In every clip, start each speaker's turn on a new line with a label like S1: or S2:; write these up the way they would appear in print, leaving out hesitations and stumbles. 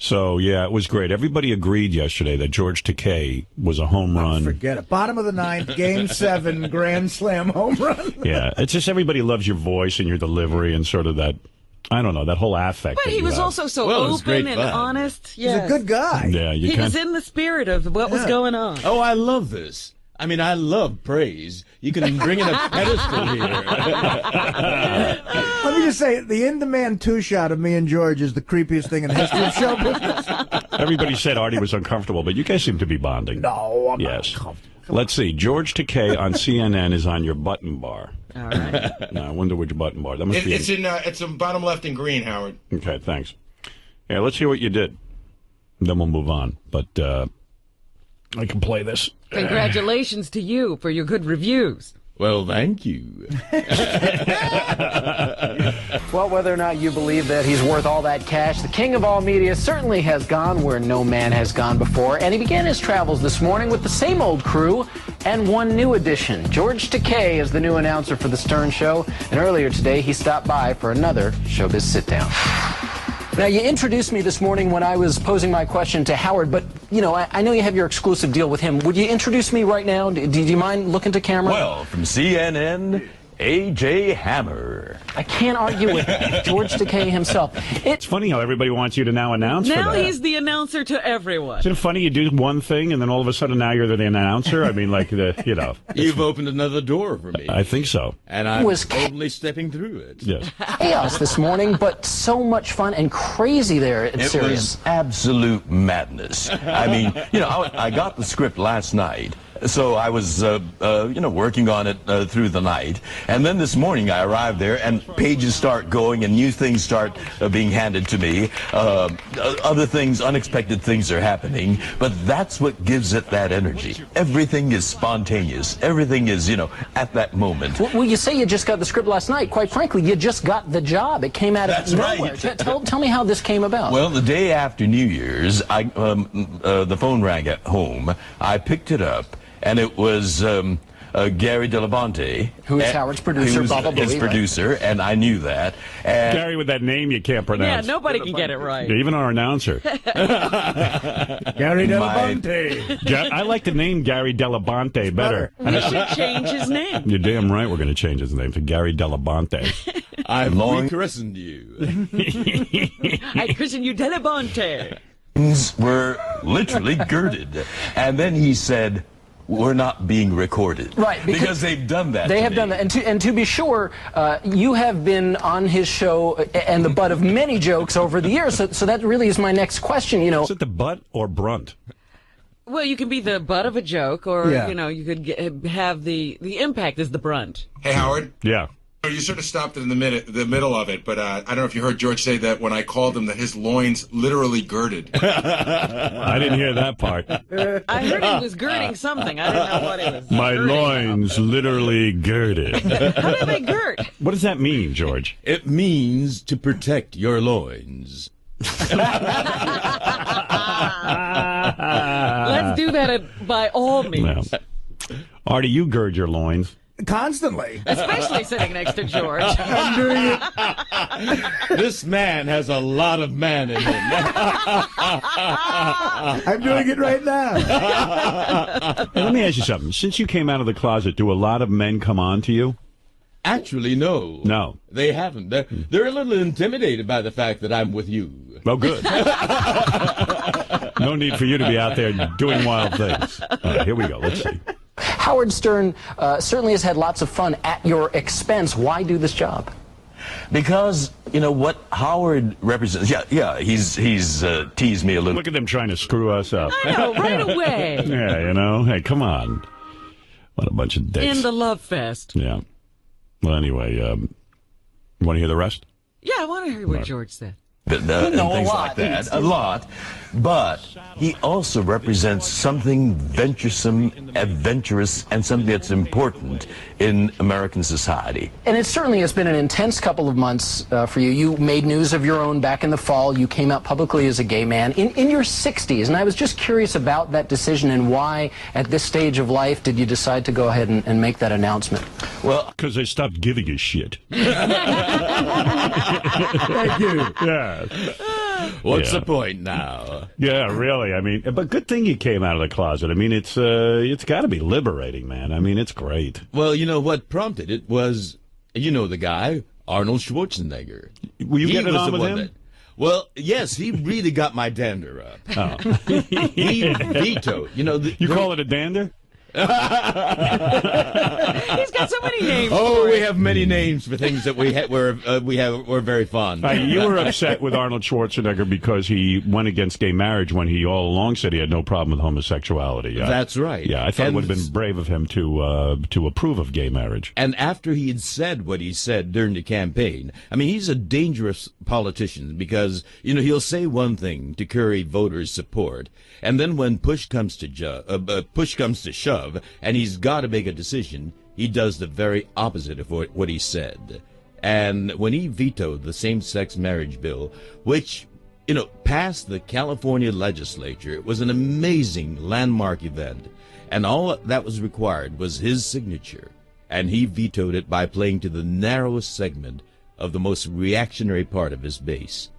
S1: So, yeah, it was great. Everybody agreed yesterday that George Takei was a home run.
S2: Forget it. Bottom of the ninth, Game 7, Grand Slam home run.
S1: Yeah, it's just everybody loves your voice and your delivery and sort of that, I don't know, that whole affect.
S3: But he was also so open and honest.
S2: Yes. He's a good guy.
S1: Yeah,
S3: he was in the spirit of what was going on.
S4: Oh, I love this. I mean, I love praise. You can bring in a pedestal here.
S2: Let me just say, the in-demand two-shot of me and George is the creepiest thing in the history of show business.
S1: Everybody said Artie was uncomfortable, but you guys seem to be bonding.
S2: No, I'm not uncomfortable.
S1: Let's see. George Takei on CNN is on your button bar.
S3: All right.
S1: Now, I wonder which button bar. That must be.
S5: It's in bottom left in green, Howard.
S1: Okay, thanks. Yeah, let's hear what you did. Then we'll move on. But I can play this.
S3: Congratulations to you for your good reviews.
S4: Well, thank you.
S6: Well, whether or not you believe that he's worth all that cash, the king of all media certainly has gone where no man has gone before, and he began his travels this morning with the same old crew and one new addition. George Takei is the new announcer for The Stern Show, and earlier today he stopped by for another Showbiz Sit-Down. Now, you introduced me this morning when I was posing my question to Howard, but, you know, I know you have your exclusive deal with him. Would you introduce me right now? Do you mind looking to camera?
S7: Well, from CNN, A.J. Hammer.
S6: I can't argue with George Takei himself.
S1: It's funny how everybody wants you to now announce for
S3: Now
S1: that.
S3: he's the announcer to everyone.
S1: Isn't it funny you do one thing and then all of a sudden now you're the announcer? I mean, like, you know.
S4: You've opened another door for me.
S1: I think so.
S4: And I'm totally stepping through it.
S1: Yes.
S6: Chaos this morning, but so much fun and crazy there at Sirius.
S7: It was absolute madness. I mean, you know, I got the script last night. So I was, working on it through the night. And then this morning I arrived there and pages start going and new things start being handed to me. Other things, unexpected things are happening. But that's what gives it that energy. Everything is spontaneous. Everything is, at that moment.
S6: Well, you say you just got the script last night. Quite frankly, you just got the job. It came out of nowhere.
S7: Right.
S6: Tell me how this came about.
S7: Well, the day after New Year's, the phone rang at home. I picked it up. And it was Gary Delabonte.
S6: Who is Howard's producer,
S7: his producer, and I knew that. And
S1: Gary with that name you can't pronounce.
S3: Yeah, nobody can get it right.
S1: Yeah, even our announcer.
S2: Gary Delabonte.
S1: I like the name Gary Delabonte better.
S3: We should change his name.
S1: You're damn right we're going to change his name to Gary Delabonte.
S4: I've rechristened you.
S3: I christened you Delabonte.
S7: Were literally girded. And then he said, we're not being recorded.
S6: Right.
S7: Because they've done that.
S6: They have done that. And to be sure, you have been on his show and the butt of many jokes over the years. So that really is my next question,
S1: Is it the butt or brunt?
S3: Well, you can be the butt of a joke, or, you could have the impact is the brunt.
S5: Hey, Howard.
S1: Yeah.
S5: You sort of stopped in the middle of it, but I don't know if you heard George say that when I called him that his loins literally girded.
S1: I didn't hear that part.
S3: I heard he was girding something. I didn't know what it was.
S1: My loins literally girded.
S3: How do they gird?
S1: What does that mean, George?
S4: It means to protect your loins.
S3: Let's do that by all means.
S1: No. Artie, you gird your loins.
S2: Constantly.
S3: Especially sitting next to George.
S2: I'm doing it.
S4: This man has a lot of man in him.
S2: I'm doing it right now.
S1: Hey, let me ask you something. Since you came out of the closet, do a lot of men come on to you?
S4: Actually, no.
S1: No.
S4: They haven't. They're a little intimidated by the fact that I'm with you.
S1: Oh, good. No need for you to be out there doing wild things. All right, here we go. Let's see.
S6: Howard Stern certainly has had lots of fun at your expense. Why do this job?
S7: Because, what Howard represents, he's teased me a little.
S1: Look at them trying to screw us up.
S3: I know, right away.
S1: Yeah, hey, come on. What a bunch of dicks.
S3: In the love fest.
S1: Yeah. Well, anyway, want to hear the rest?
S3: Yeah, I want to hear what George said.
S7: And things like that. A lot. But he also represents something venturesome, adventurous, and something that's important in American society.
S6: And it certainly has been an intense couple of months for you. You made news of your own back in the fall. You came out publicly as a gay man in your 60s. And I was just curious about that decision and why, at this stage of life, did you decide to go ahead and make that announcement?
S7: Well,
S1: because I stopped giving a shit.
S2: Thank you.
S1: Yeah.
S4: What's the point now?
S1: Yeah, really. I mean, but good thing you came out of the closet. I mean, it's got to be liberating, man. I mean, it's great.
S4: Well, you know what prompted it was, you know the guy, Arnold Schwarzenegger.
S1: Were you getting on with him?
S4: Well, yes, he really got my dander up.
S1: Oh.
S4: He vetoed. You know,
S1: you call it a dander?
S3: He's got so many names.
S4: Oh, we have many names for things that we're very fond.
S1: You were upset with Arnold Schwarzenegger because he went against gay marriage when he all along said he had no problem with homosexuality.
S4: That's right.
S1: Yeah, I thought it would have been brave of him to approve of gay marriage.
S4: And after he had said what he said during the campaign, I mean, he's a dangerous politician because, you know, he'll say one thing to curry voters' support, and then when push comes to shove, and he's got to make a decision, he does the very opposite of what he said. And when he vetoed the same-sex marriage bill, which, you know, passed the California legislature, it was an amazing landmark event. And all that was required was his signature. And he vetoed it by playing to the narrowest segment of the most reactionary part of his base.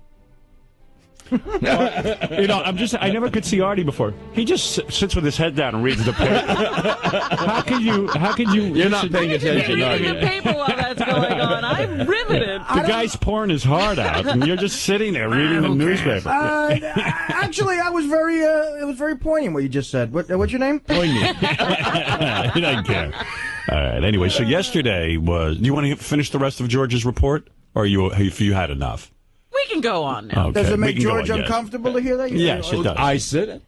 S1: You know, I never could see Artie before. He just sits with his head down and reads the paper. How can you?
S4: You're not paying attention, are
S3: reading
S4: you?
S3: the paper while that's going on. I'm riveted.
S1: The guy's pouring his heart out, and you're just sitting there reading the newspaper.
S2: Actually, it was very poignant what you just said. What's your name?
S4: Poignant.
S1: He doesn't care. All right. Anyway, so yesterday was. Do you want to finish the rest of George's report, or you had enough?
S3: We can go on now.
S1: Okay,
S2: Does it make
S1: we can go
S2: George
S1: on, yes.
S2: uncomfortable to hear that?
S1: Yes, it does.
S4: I said it.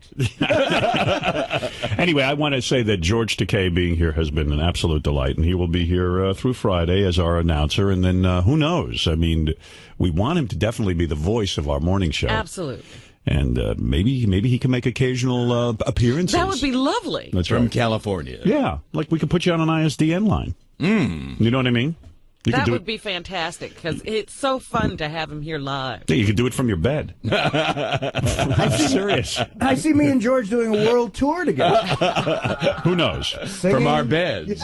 S1: Anyway, I want to say that George Takei being here has been an absolute delight, and he will be here through Friday as our announcer, and then who knows? I mean, we want him to definitely be the voice of our morning show.
S3: Absolutely.
S1: And maybe he can make occasional appearances.
S3: That would be lovely.
S1: That's
S4: From
S1: right.
S4: California.
S1: Yeah, like we could put you on an ISDN line. You know what I mean? You
S3: That
S1: could do
S3: would be fantastic because it's so fun to have him here live.
S1: Yeah, you could do it from your bed. I'm serious.
S2: I see me and George doing a world tour together.
S1: Who knows?
S2: Singing.
S4: From our beds.